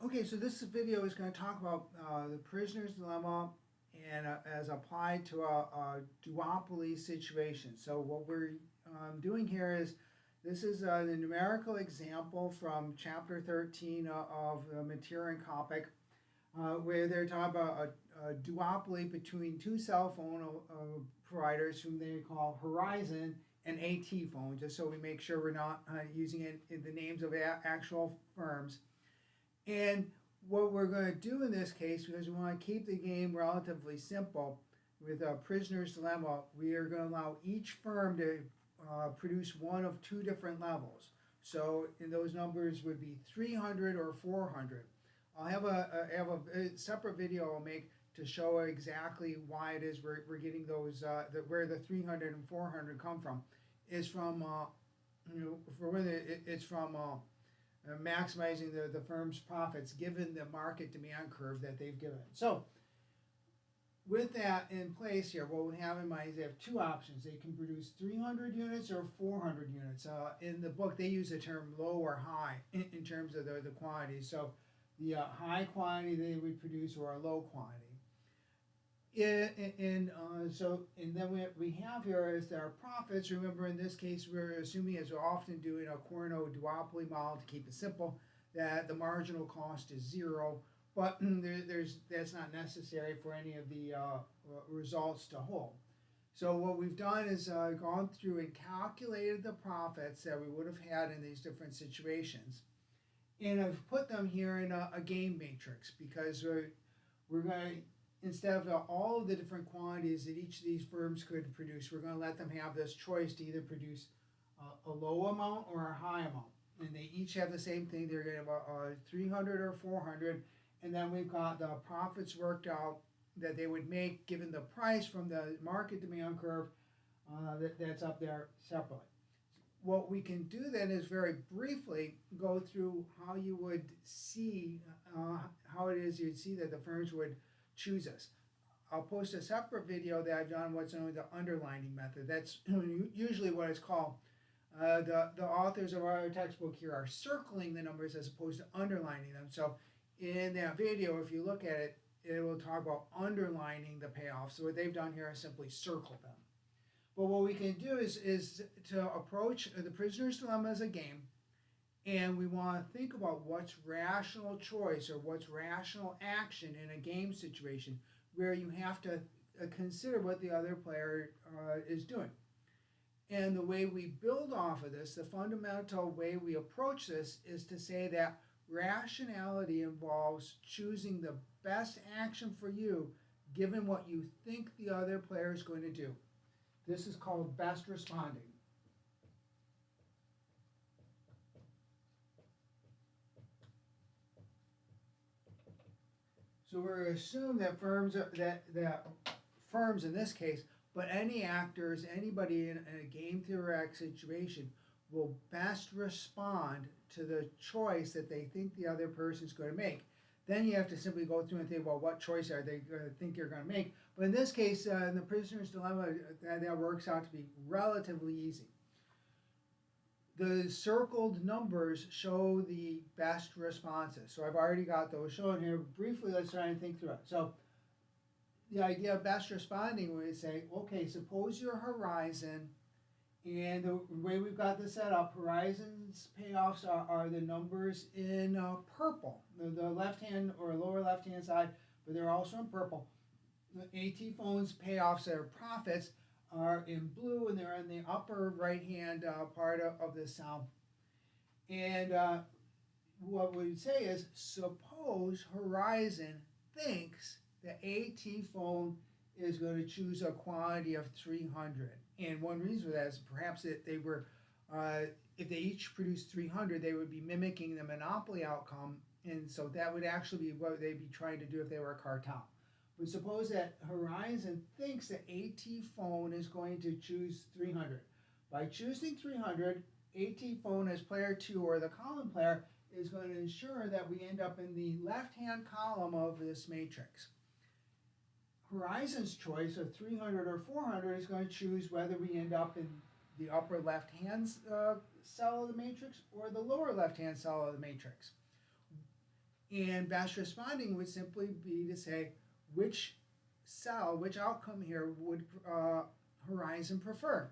Okay, so this video is going to talk about the prisoner's dilemma and as applied to a duopoly situation. So what we're doing here is this is the numerical example from chapter 13 of the Materia and Copic, where they're talking about a duopoly between two cell phone providers whom they call Horizon and AT Phone, just so we make sure we're not using it in the names of actual firms. And what we're going to do in this case, because we want to keep the game relatively simple, with a prisoner's dilemma, we are going to allow each firm to produce one of two different levels. So, and those numbers would be 300 or 400. I'll have a separate video I'll make to show exactly why it is we're getting those, where the 300 and 400 come from. Is from, it's from maximizing the firm's profits given the market demand curve that they've given. So with that in place here, what we have in mind is they have two options. They can produce 300 units or 400 units. In the book, they use the term low or high in terms of the quantity. So the high quantity they would produce or a low quantity. And then we have here is our profits. Remember, in this case, we're assuming, as we often do in a Corno duopoly model to keep it simple, that the marginal cost is zero, but that's not necessary for any of the results to hold. So what we've done is gone through and calculated the profits that we would have had in these different situations, and I've put them here in a game matrix because we're going to, instead of all of the different quantities that each of these firms could produce, we're going to let them have this choice to either produce a low amount or a high amount. And they each have the same thing. They're going to have a 300 or 400. And then we've got the profits worked out that they would make given the price from the market demand curve that's up there separately. What we can do then is very briefly go through how you would see, how it is you'd see that the firms would choose us. I'll post a separate video that I've done what's known as the underlining method. That's usually what it's called. The authors of our textbook here are circling the numbers as opposed to underlining them. So in that video, if you look at it, it will talk about underlining the payoff. So what they've done here is simply circle them. But what we can do is to approach the prisoner's dilemma as a game, and we want to think about what's rational choice or what's rational action in a game situation where you have to consider what the other player is doing. And the way we build off of this, the fundamental way we approach this is to say that rationality involves choosing the best action for you given what you think the other player is going to do. This is called best responding. So we're going to assume that firms in this case, but any actors, anybody in a game theoretic situation will best respond to the choice that they think the other person is going to make. Then you have to simply go through and think, well, what choice are they going to think you're going to make? But in this case, in the prisoner's dilemma, that works out to be relatively easy. The circled numbers show the best responses. So I've already got those shown here. Briefly, let's try and think through it. So the idea of best responding, we say, okay, suppose you're Horizon, and the way we've got this set up, Horizon's payoffs are the numbers in purple, the left-hand or lower left-hand side, but they're also in purple. The AT Phone's payoffs, their profits, are in blue, and they're in the upper right-hand part of the cell. And what we would say is, suppose Horizon thinks the AT Phone is going to choose a quantity of 300. And one reason for that is perhaps that they were, if they each produced 300, they would be mimicking the monopoly outcome, and so that would actually be what they'd be trying to do if they were a cartel. But suppose that Horizon thinks that AT Phone is going to choose 300. By choosing 300, AT Phone as player 2 or the column player is going to ensure that we end up in the left-hand column of this matrix. Horizon's choice of 300 or 400 is going to choose whether we end up in the upper left-hand cell of the matrix or the lower left-hand cell of the matrix. And best responding would simply be to say which cell, which outcome here would Horizon prefer.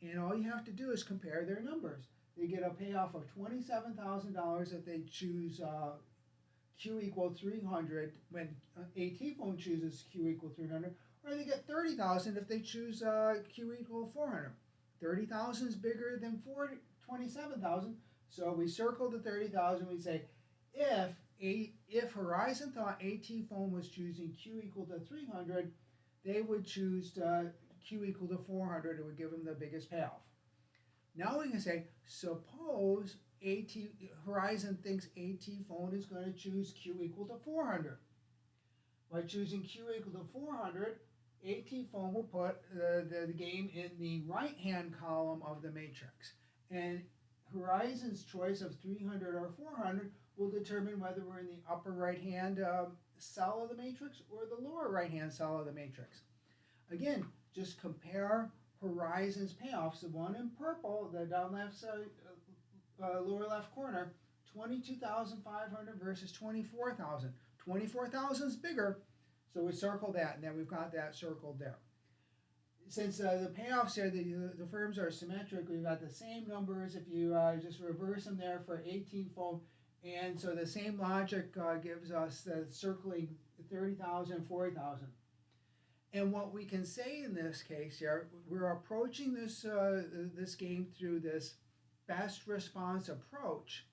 And all you have to do is compare their numbers. They get a payoff of $27,000 if they choose Q equal 300 when AT phone chooses Q equal 300, or they get 30,000 if they choose Q equal 400. 30,000 is bigger than 27,000, so we circle the 30,000. We say if Horizon thought AT phone was choosing Q equal to 300, they would choose Q equal to 400. It would give them the biggest payoff. Now we can say, suppose Horizon thinks AT phone is going to choose Q equal to 400. By choosing Q equal to 400, AT phone will put the game in the right-hand column of the matrix. And Horizon's choice of 300 or 400 will determine whether we're in the upper right-hand cell of the matrix or the lower right-hand cell of the matrix. Again, just compare Horizon's payoffs. The one in purple, the down left side, lower left corner, 22,500 versus 24,000. 24,000 is bigger, so we circle that, and then we've got that circled there. Since the payoffs here, the firms are symmetric, we've got the same numbers if you just reverse them there for 18 phone, and so the same logic gives us circling 30,000 and 40,000. And what we can say in this case here, we're approaching this this game through this best response approach.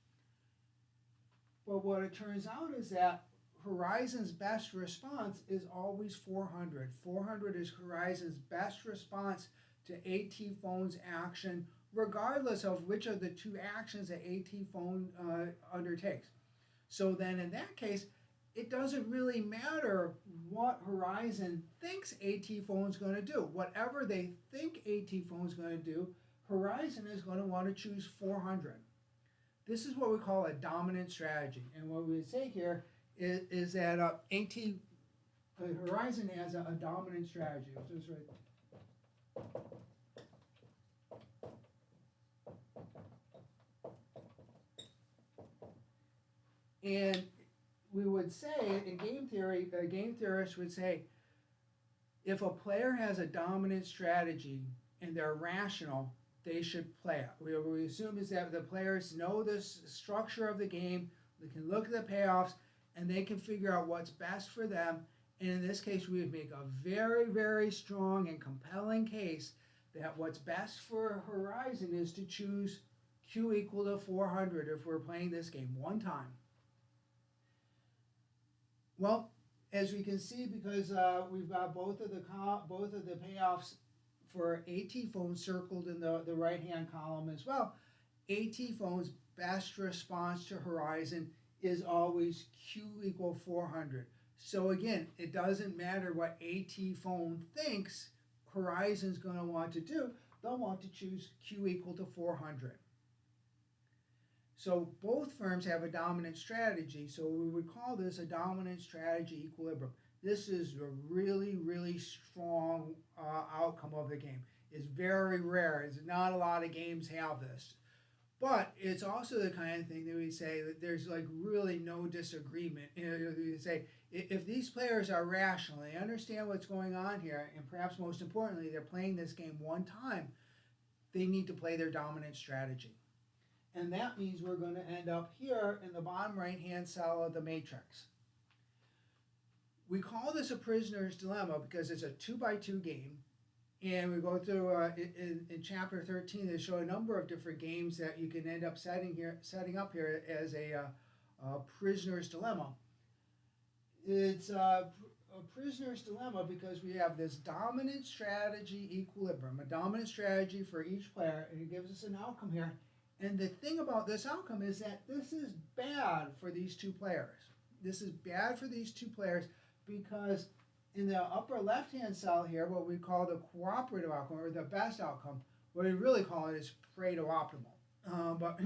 But what it turns out is that Horizon's best response is always 400. 400 is Horizon's best response to AT phone's action, regardless of which of the two actions that AT phone undertakes. So then in that case, it doesn't really matter what Horizon thinks AT phone's going to do. Whatever they think AT phone's going to do, Horizon is going to want to choose 400. This is what we call a dominant strategy. And what we would say here is that Horizon has a dominant strategy. Which is right. And we would say in game theory, a game theorist would say, if a player has a dominant strategy and they're rational, they should play it. What we assume is that the players know the structure of the game, they can look at the payoffs, and they can figure out what's best for them. And in this case, we would make a very, very strong and compelling case that what's best for Horizon is to choose Q equal to 400 if we're playing this game one time. Well, as we can see, because we've got both of the payoffs for AT phone circled in the right-hand column as well, AT phone's best response to Horizon is always Q equal 400. So again, it doesn't matter what AT phone thinks Horizon's going to want to do, they'll want to choose Q equal to 400. So both firms have a dominant strategy, so we would call this a dominant strategy equilibrium. This is a really, really strong outcome of the game. It's very rare. It's not a lot of games have this. But it's also the kind of thing that we say that there's like really no disagreement. You say, if these players are rational, they understand what's going on here, and perhaps most importantly, they're playing this game one time, they need to play their dominant strategy. And that means we're going to end up here in the bottom right-hand cell of the matrix. We call this a prisoner's dilemma because it's a 2x2 game. And we go through, in chapter 13, they show a number of different games that you can end up setting up here as a prisoner's dilemma. It's a prisoner's dilemma because we have this dominant strategy equilibrium, a dominant strategy for each player, and it gives us an outcome here. And the thing about this outcome is that this is bad for these two players. This is bad for these two players because in the upper left-hand cell here, what we call the cooperative outcome, or the best outcome, what we really call it is Pareto optimal. But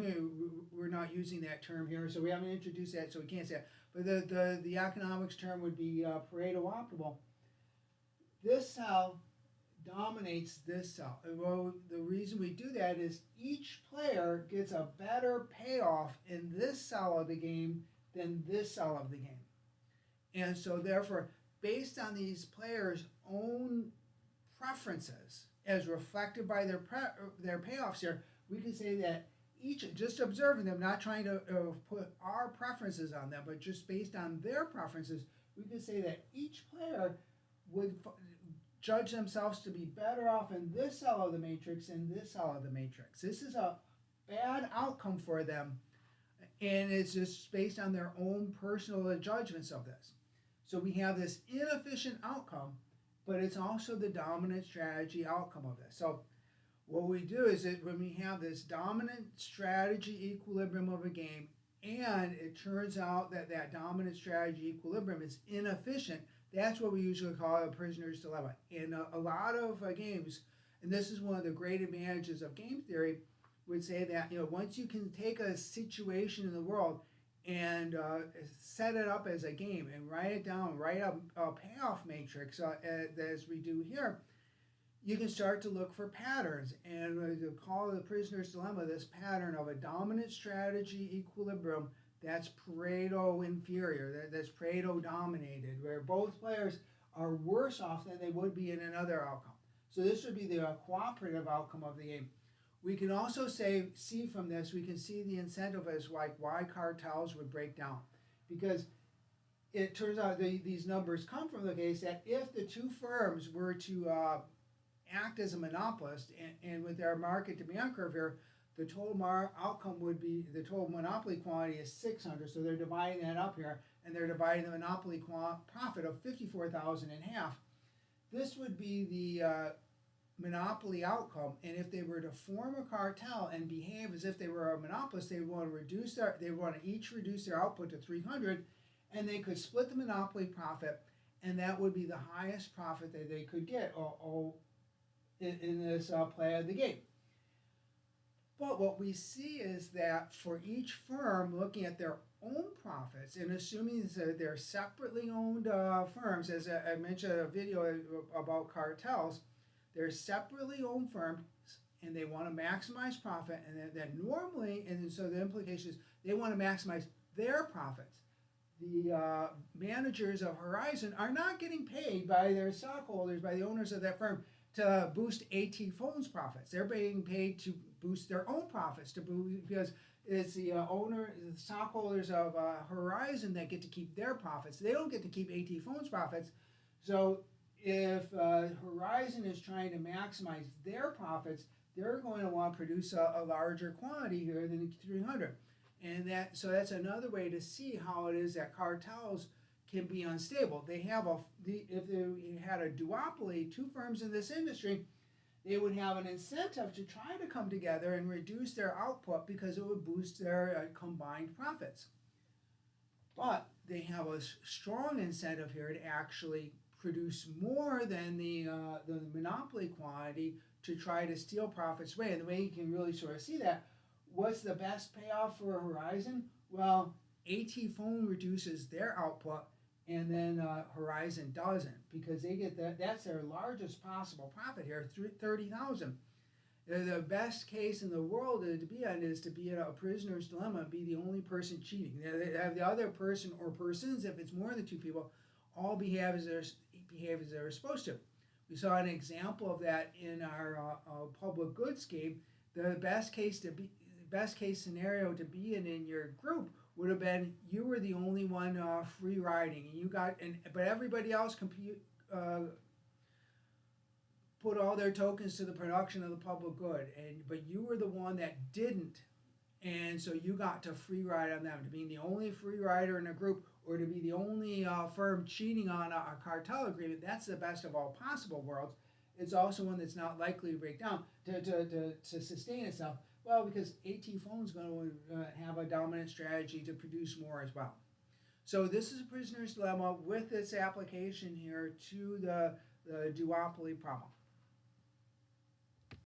we're not using that term here, so we haven't introduced that, so we can't say it. But the economics term would be Pareto optimal. This cell dominates this cell. And well, the reason we do that is each player gets a better payoff in this cell of the game than this cell of the game. And so therefore, based on these players' own preferences, as reflected by their payoffs here, we can say that each, just observing them, not trying to put our preferences on them, but just based on their preferences, we can say that each player would judge themselves to be better off in this cell of the matrix than this cell of the matrix. This is a bad outcome for them, and it's just based on their own personal judgments of this. So we have this inefficient outcome, but it's also the dominant strategy outcome of this. So what we do is that when we have this dominant strategy equilibrium of a game, and it turns out that that dominant strategy equilibrium is inefficient, that's what we usually call a prisoner's dilemma. In a lot of games, and this is one of the great advantages of game theory, would say that once you can take a situation in the world and set it up as a game and write it down, write a payoff matrix as we do here, you can start to look for patterns, and we call the prisoner's dilemma this pattern of a dominant strategy equilibrium that's Pareto inferior, that's Pareto dominated, where both players are worse off than they would be in another outcome. So this would be the cooperative outcome of the game. We can also see from this, we can see the incentive as like why cartels would break down, because it turns out these numbers come from the case that if the two firms were to act as a monopolist, and with our market demand curve here, the total outcome would be, the total monopoly quantity is 600, so they're dividing that up here, and they're dividing the monopoly profit of 54,000 in half. This would be the monopoly outcome, and if they were to form a cartel and behave as if they were a monopolist, they would want to each reduce their output to 300, and they could split the monopoly profit, and that would be the highest profit that they could get in this play of the game. But what we see is that for each firm, looking at their own profits and assuming that they're separately owned firms, as I mentioned in a video about cartels, they're separately owned firms and they want to maximize profit, and then normally, and so the implication is they want to maximize their profits. The managers of Horizon are not getting paid by their stockholders, by the owners of that firm, to boost AT Phone's profits. They're being paid to boost their own profits, because it's the the stockholders of Horizon that get to keep their profits. They don't get to keep AT Phone's profits. So if Horizon is trying to maximize their profits, they're going to want to produce a larger quantity here than 300. And so that's another way to see how it is that cartels can be unstable. They have if they had a duopoly, two firms in this industry, they would have an incentive to try to come together and reduce their output because it would boost their combined profits. But they have a strong incentive here to actually produce more than the monopoly quantity to try to steal profits away. And the way you can really sort of see that, what's the best payoff for Horizon? Well, AT Phone reduces their output, and then Horizon doesn't, because they get that's their largest possible profit here, 30,000. The best case in the world to be in is to be in a prisoner's dilemma and be the only person cheating. They have the other person or persons, if it's more than two people, all behave as they're supposed to. We saw an example of that in our public goods game. The best case scenario to be in your group would have been you were the only one free riding, and but everybody else put all their tokens to the production of the public good, but you were the one that didn't, and so you got to free ride on them. To being the only free rider in a group, or to be the only firm cheating on a cartel agreement, that's the best of all possible worlds. It's also one that's not likely to break down, to sustain itself. Well, because AT Phone's going to have a dominant strategy to produce more as well. So this is a prisoner's dilemma with this application here to the duopoly problem.